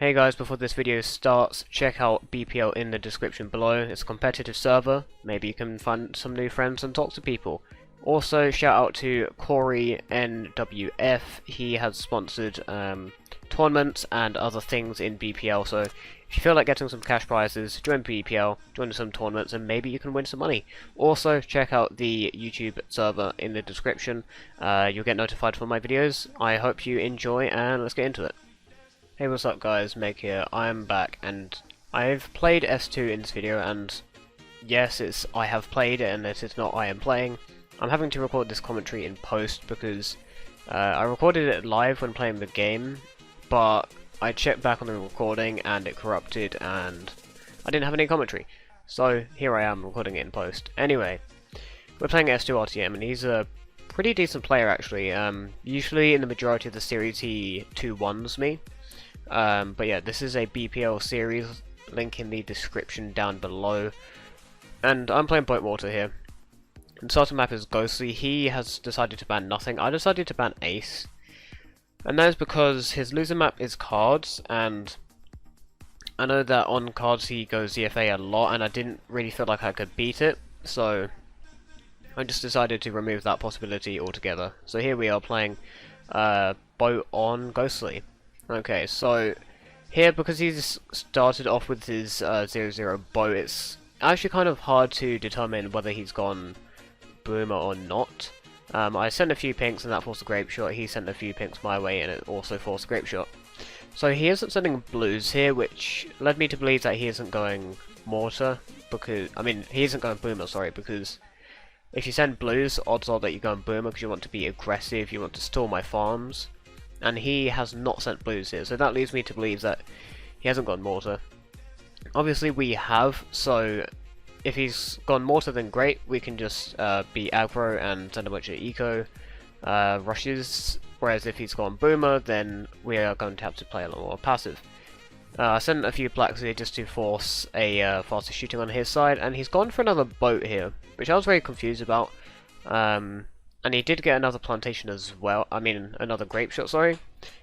Hey guys, before this video starts, check out BPL in the description below. It's a competitive server. Maybe you can find some new friends and talk to people. Also, shout out to Corey NWF. He has sponsored tournaments and other things in BPL, so if you feel like getting some cash prizes, join BPL, join some tournaments, and maybe you can win some money. Also, check out the YouTube server in the description. You'll get notified for my videos. I hope you enjoy, and let's get into it. Hey, what's up guys, Meg here. I am back, and I've played S2 in this video, and yes, I have played it, and it is not I am playing. I'm having to record this commentary in post because I recorded it live when playing the game, but I checked back on the recording and it corrupted, and I didn't have any commentary. So here I am recording it in post. Anyway, we're playing S2 RTM, and he's a pretty decent player actually. Usually in the majority of the series he 2-1s me. But yeah, this is a BPL series, link in the description down below. And I'm playing Water here. The starting map is Ghostly. He has decided to ban nothing. I decided to ban Ace. And that is because his loser map is cards, and I know that on cards he goes ZFA a lot, and I didn't really feel like I could beat it, so I just decided to remove that possibility altogether. So here we are playing Boat on Ghostly. Okay, so here, because he's started off with his 0-0 boat, it's actually kind of hard to determine whether he's gone boomer or not. I sent a few pinks and that forced a grape shot. He sent a few pinks my way and it also forced a grape shot. So he isn't sending blues here, which led me to believe that he isn't going mortar, because, I mean, he isn't going boomer, sorry, because if you send blues, odds are that you're going boomer because you want to be aggressive, you want to stall my farms. And he has not sent blues here, so that leads me to believe that he hasn't gone mortar. Obviously we have, so if he's gone mortar then great, we can just be aggro and send a bunch of eco rushes, whereas if he's gone boomer then we are going to have to play a lot more passive. I sent a few blacks here just to force a faster shooting on his side, and he's gone for another boat here, which I was very confused about. And he did get another plantation as well, I mean another grape shot, sorry.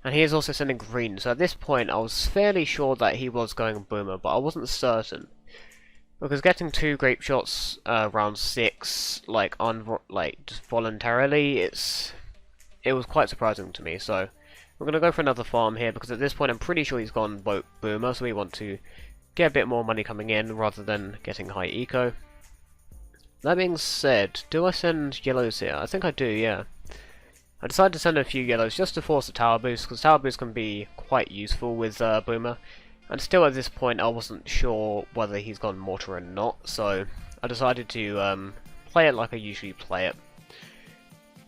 And he is also sending green, so at this point I was fairly sure that he was going boomer, but I wasn't certain. Because getting 2 grape shots round 6, just voluntarily, it was quite surprising to me. So we're going to go for another farm here, because at this point I'm pretty sure he's gone boat boomer, so we want to get a bit more money coming in rather than getting high eco. That being said, do I send yellows here? I think I do, yeah. I decided to send a few yellows just to force a tower boost, because tower boost can be quite useful with Boomer. And still at this point I wasn't sure whether he's gone mortar or not, so I decided to play it like I usually play it.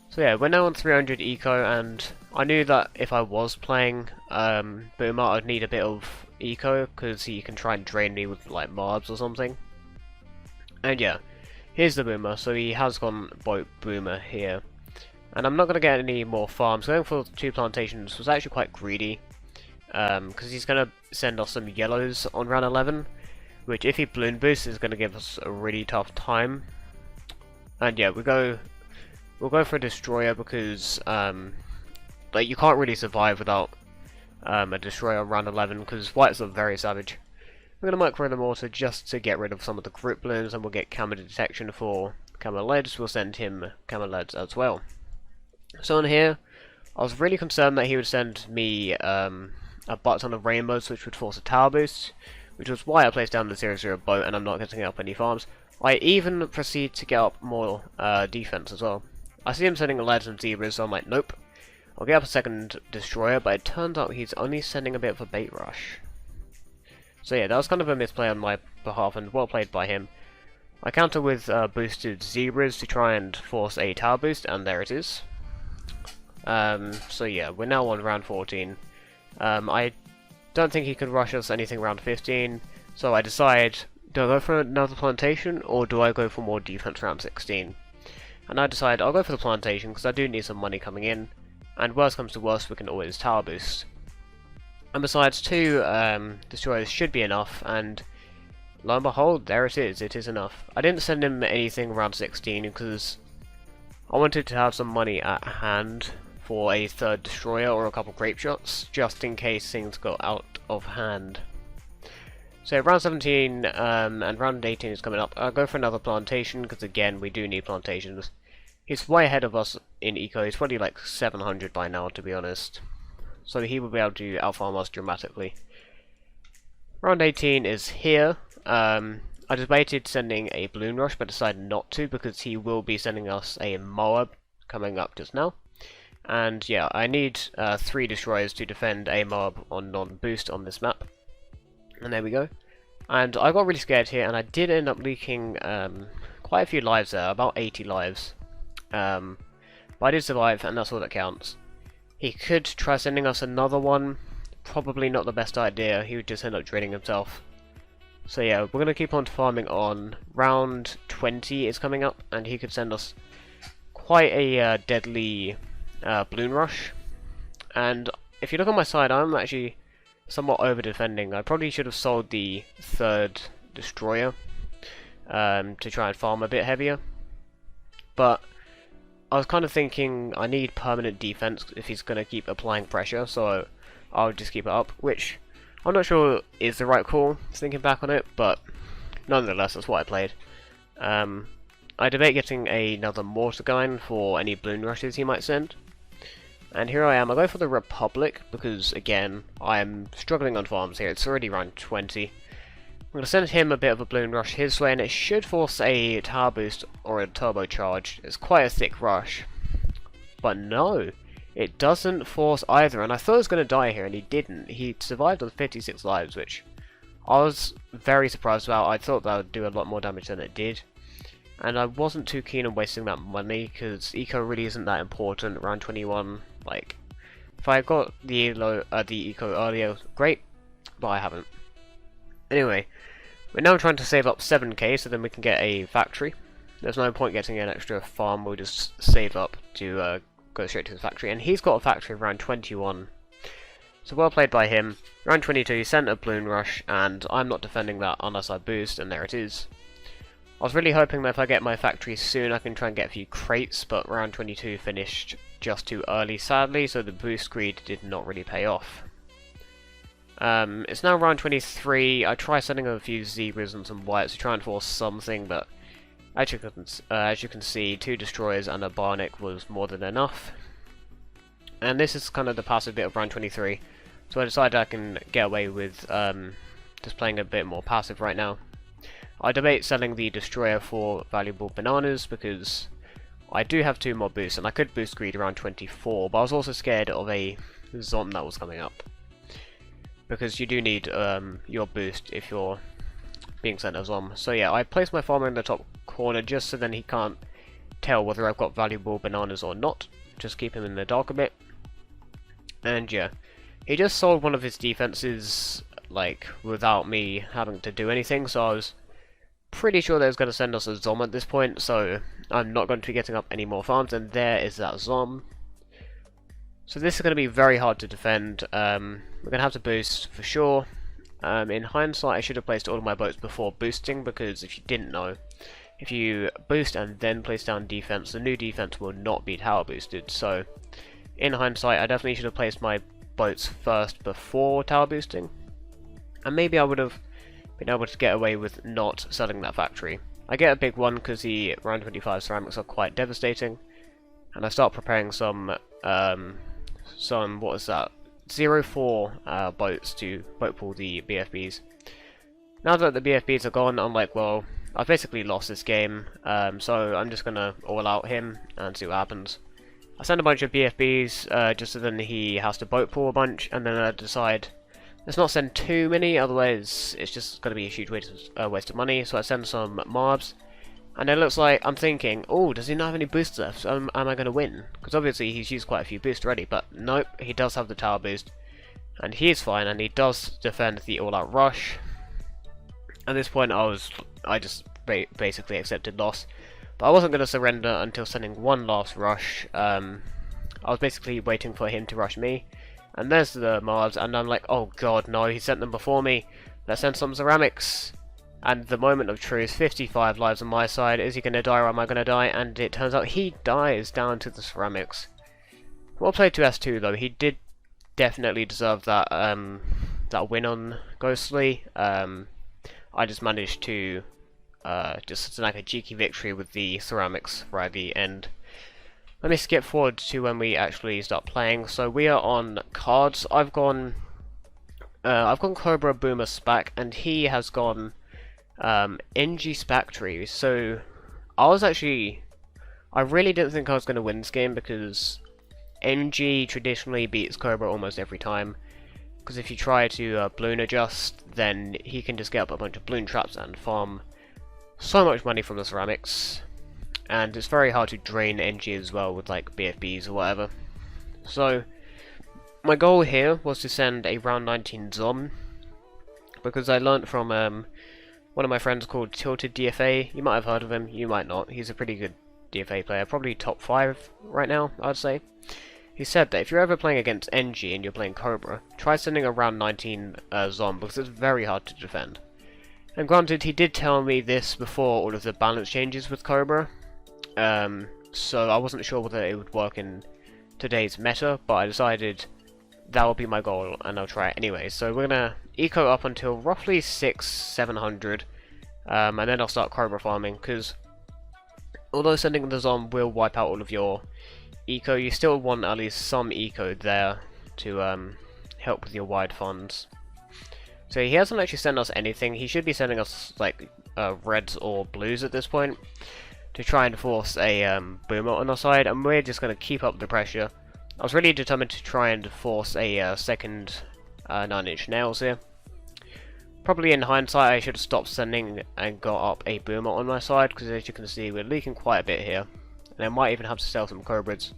So yeah, we're now on 300 eco, and I knew that if I was playing Boomer I'd need a bit of eco, because he can try and drain me with like Moabs or something. And yeah. Here's the boomer, so he has gone boat boomer here. And I'm not going to get any more farms. Going for 2 plantations was actually quite greedy, because he's going to send us some yellows on round 11, which if he balloon boosts is going to give us a really tough time. And yeah, we'll go for a destroyer, because like you can't really survive without a destroyer on round 11, because whites are very savage. We're going to micro the mortar just to get rid of some of the group balloons, and we'll get camera detection for camera leads. We'll send him camera leads as well. So on here, I was really concerned that he would send me a butt ton of rainbows, which would force a tower boost, which was why I placed down the 0-0 boat, and I'm not getting up any farms. I even proceed to get up more defense as well. I see him sending leads and zebras, so I'm like, nope. I'll get up a second destroyer, but it turns out he's only sending a bit of a bait rush. So yeah, that was kind of a misplay on my behalf, and well played by him. I counter with boosted zebras to try and force a tower boost, and there it is. So yeah, we're now on round 14. I don't think he could rush us anything round 15, so I decide, do I go for another plantation, or do I go for more defense round 16? And I decide I'll go for the plantation, because I do need some money coming in, and worst comes to worst, we can always tower boost. And besides, 2 destroyers should be enough, and lo and behold, there it is enough. I didn't send him anything around 16 because I wanted to have some money at hand for a third destroyer or a couple grape shots, just in case things got out of hand. So round 17 and round 18 is coming up. I'll go for another plantation, because again, we do need plantations. He's way ahead of us in eco. He's probably like 700 by now, to be honest. So he will be able to outfarm us dramatically. Round 18 is here. I debated sending a Bloon Rush, but decided not to, because he will be sending us a Moab coming up just now. And yeah, I need 3 destroyers to defend a Moab on non-boost on this map. And there we go. And I got really scared here, and I did end up leaking quite a few lives there, about 80 lives. But I did survive, and that's all that counts. He could try sending us another one. Probably not the best idea. He would just end up draining himself. So yeah, we're going to keep on farming on. Round 20 is coming up, and he could send us quite a deadly Bloon Rush. And if you look on my side, I'm actually somewhat over defending. I probably should have sold the third destroyer to try and farm a bit heavier. But I was kind of thinking I need permanent defense if he's going to keep applying pressure, so I'll just keep it up, which I'm not sure is the right call, thinking back on it, but nonetheless, that's what I played. I debate getting another mortar gun for any Bloon Rushes he might send. And here I am. I go for the Republic, because again, I'm struggling on farms here. It's already round 20. I'm going to send him a bit of a Bloon Rush his way, and it should force a tower boost or a turbocharge. It's quite a thick rush. But no, it doesn't force either, and I thought I was going to die here, and he didn't. He survived on 56 lives, which I was very surprised about. I thought that would do a lot more damage than it did. And I wasn't too keen on wasting that money, because eco really isn't that important. Round 21, like, if I got the eco earlier, great, but I haven't. Anyway, we're now trying to save up 7k so then we can get a factory. There's no point getting an extra farm, we'll just save up to go straight to the factory. And he's got a factory around 21. So well played by him. Round 22, he sent a Bloon Rush, and I'm not defending that unless I boost, and there it is. I was really hoping that if I get my factory soon I can try and get a few crates, but round 22 finished just too early sadly, so the boost greed did not really pay off. It's now round 23. I try sending a few zebras and some whites to try and force something, but as you can see, 2 destroyers and a Barnick was more than enough. And this is kind of the passive bit of round 23, so I decided I can get away with just playing a bit more passive right now. I debate selling the destroyer for valuable bananas because I do have 2 more boosts, and I could boost greed around 24, but I was also scared of a Zom that was coming up. Because you do need your boost if you're being sent a Zom. So yeah, I placed my farmer in the top corner just so then he can't tell whether I've got valuable bananas or not. Just keep him in the dark a bit. And yeah, he just sold one of his defenses, like, without me having to do anything, so I was pretty sure they was going to send us a Zom at this point, so I'm not going to be getting up any more farms, and there is that Zom. So this is going to be very hard to defend. We're going to have to boost for sure. In hindsight, I should have placed all of my boats before boosting, because if you didn't know, if you boost and then place down defense, the new defense will not be tower boosted. So in hindsight, I definitely should have placed my boats first before tower boosting, and maybe I would have been able to get away with not selling that factory. I get a big one because the round 25 ceramics are quite devastating, and I start preparing some what is that, 0-4 boats to boat pool the BFBs. Now that the BFBs are gone, I'm like, well, I've basically lost this game, so I'm just gonna all out him and see what happens. I send a bunch of BFBs just so then he has to boat pool a bunch, and then I decide let's not send too many, otherwise it's just going to be a huge waste of money. So I send some mobs, and it looks like I'm thinking, oh, does he not have any boosts left? So am I going to win? Because obviously he's used quite a few boosts already, but nope, he does have the tower boost, and he is fine, and he does defend the all-out rush. At this point, I just basically accepted loss, but I wasn't going to surrender until sending one last rush. I was basically waiting for him to rush me. And there's the Moabs, and I'm like, oh god, no, he sent them before me. Let's send some ceramics. And the moment of truth, 55 lives on my side. Is he going to die or am I going to die? And it turns out he dies down to the ceramics. Well played to S2 though, he did definitely deserve that that win on Ghostly. I just managed to just snag a cheeky victory with the ceramics right at the end. Let me skip forward to when we actually start playing. So we are on cards. I've gone Cobra Boomer Spac, and he has gone NG Spectre. So I really didn't think I was going to win this game because NG traditionally beats Cobra almost every time. Because if you try to Bloon adjust, then he can just get up a bunch of Bloon traps and farm so much money from the ceramics. And it's very hard to drain NG as well with like BFBs or whatever. So my goal here was to send a round 19 Zom, because I learnt from one of my friends called Tilted DFA. You might have heard of him, you might not. He's a pretty good DFA player, probably top 5 right now, I'd say. He said that if you're ever playing against NG and you're playing Cobra, try sending a round 19 Zom, because it's very hard to defend. And granted, he did tell me this before all of the balance changes with Cobra, so I wasn't sure whether it would work in today's meta, but I decided that will be my goal, and I'll try it anyway. So we're gonna eco up until roughly 600-700, and then I'll start Cobra farming, because although sending the Zom will wipe out all of your eco, you still want at least some eco there to help with your wide funds. So he hasn't actually sent us anything. He should be sending us like reds or blues at this point to try and force a boomer on our side, and we're just going to keep up the pressure. I was really determined to try and force a second 9-inch nails here. Probably in hindsight I should have stopped sending and got up a boomer on my side, because as you can see we're leaking quite a bit here. And I might even have to sell some Cobras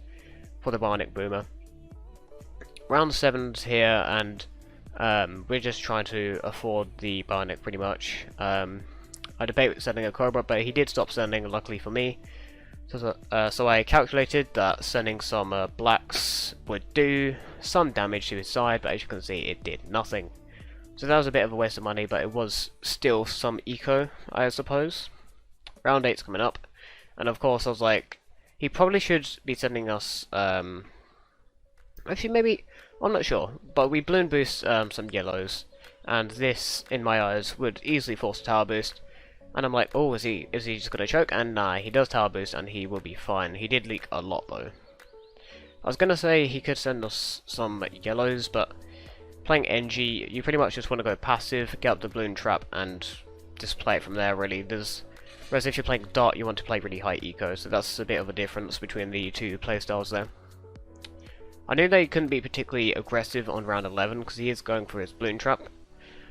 for the Bionic Boomer. Round 7's here, and we're just trying to afford the Bionic pretty much. I debate sending a Cobra, but he did stop sending, luckily for me. So I calculated that sending some blacks would do some damage to his side, but as you can see it did nothing. So that was a bit of a waste of money, but it was still some eco, I suppose. Round 8's coming up, and of course I was like, he probably should be sending us, actually maybe, I'm not sure, but we Bloon boost some yellows, and this, in my eyes, would easily force a tower boost. And I'm like, oh, is he just gonna choke? And nah, he does tower boost, and he will be fine. He did leak a lot though. I was gonna say he could send us some yellows, but playing NG, you pretty much just want to go passive, get up the Bloon trap, and just play it from there. Really, whereas if you're playing Dart, you want to play really high eco, so that's a bit of a difference between the two playstyles there. I knew that he couldn't be particularly aggressive on round 11 because he is going for his Bloon trap,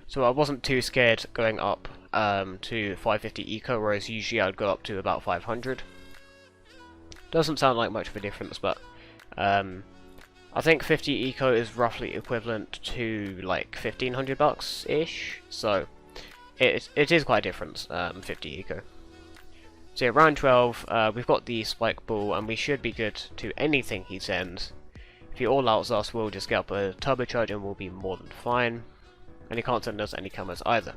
so I wasn't too scared going up to 550 eco, whereas usually I'd go up to about 500. Doesn't sound like much of a difference, but I think 50 eco is roughly equivalent to like 1500 bucks ish, so it is quite a difference, 50 eco. So yeah, round 12, we've got the spike ball, and we should be good to anything he sends. If he all outs us, we'll just get up a turbocharge and we'll be more than fine. And he can't send us any cameras either.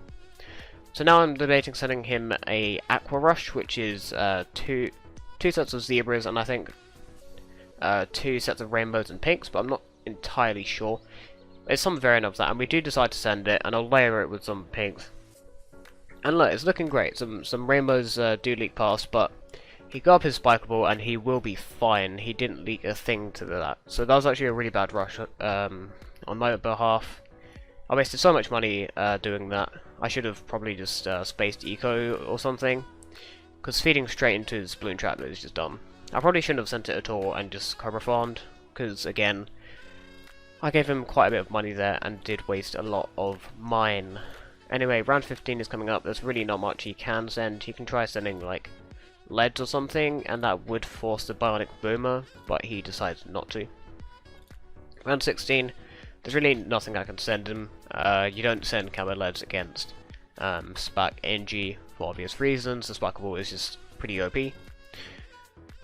So now I'm debating sending him a Aqua Rush, which is two sets of zebras, and I think 2 sets of rainbows and pinks, but I'm not entirely sure. It's some variant of that, and we do decide to send it, and I'll layer it with some pinks. And look, it's looking great. Some rainbows do leak past, but he got up his spikeable and he will be fine. He didn't leak a thing to that. So that was actually a really bad rush on my behalf. I wasted so much money doing that. I should have probably just spaced eco or something, because feeding straight into his Bloon trap is just dumb. I probably shouldn't have sent it at all and just Cobra farmed, because again, I gave him quite a bit of money there and did waste a lot of mine. Anyway, round 15 is coming up. There's really not much he can send. He can try sending like leads or something, and that would force the Bionic Boomer, but he decides not to. Round 16, there's really nothing I can send him. You don't send camo leads against Spac NG for obvious reasons. The Spikeable is just pretty OP.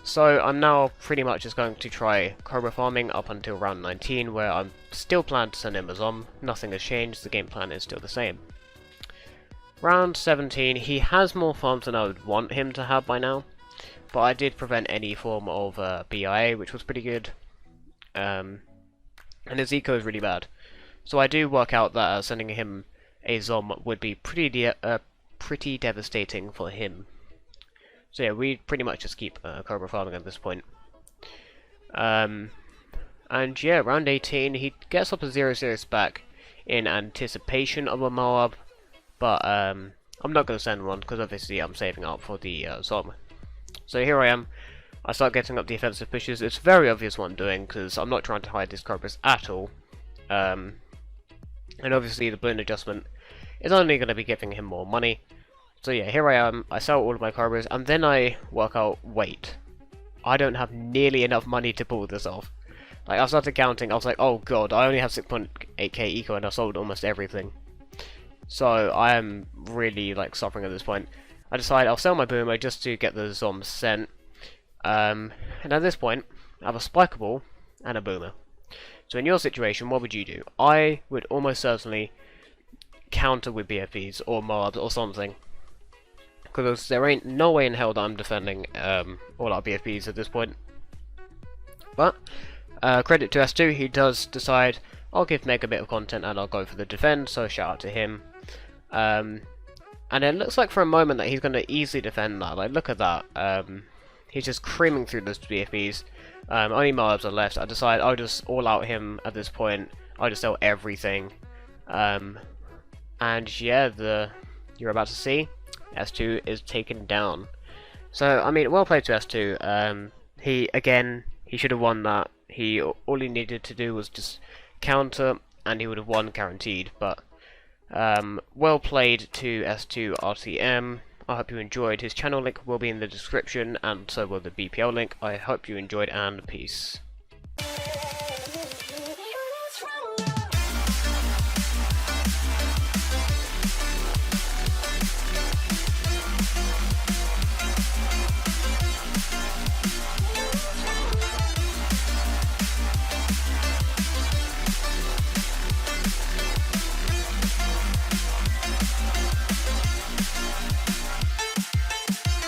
So I'm now pretty much just going to try Cobra farming up until round 19, where I'm still planning to send him a Zom. Nothing has changed, the game plan is still the same. Round 17, he has more farms than I would want him to have by now, but I did prevent any form of BIA, which was pretty good. and his eco is really bad. So I do work out that sending him a Zom would be pretty devastating for him. So yeah, we pretty much just keep Cobra farming at this point. And yeah, round 18, he gets up a 0-0 spec in anticipation of a Moab, but I'm not going to send one because obviously I'm saving up for the Zom. So here I am. I start getting up defensive pushes. It's very obvious what I'm doing because I'm not trying to hide these Cobras at all. And obviously the balloon adjustment is only going to be giving him more money. So yeah, here I am. I sell all of my Cobras and then I work out, wait, I don't have nearly enough money to pull this off. Like, I started counting, I was like, oh god, I only have 6.8k eco and I sold almost everything. So I am really like suffering at this point. I decide I'll sell my boomer just to get the Zom sent. And at this point, I have a spikeable and a boomer. So in your situation, what would you do? I would almost certainly counter with BFBs or Moabs or something. Because there ain't no way in hell that I'm defending all our BFBs at this point. But, credit to S2, he does decide, I'll give Meg a bit of content and I'll go for the defend, so shout out to him. And it looks like for a moment that he's going to easily defend that. Like, look at that. He's just creaming through those BFBs. Only Moabs are left. I decide I'll just all out him at this point. I'll just sell everything. And yeah, you're about to see, S2 is taken down. So, I mean, well played to S2. He should have won that. All he needed to do was just counter, and he would have won guaranteed. But well played to S2 RTM. I hope you enjoyed. His channel link will be in the description, and so will the BPL link. I hope you enjoyed, and peace.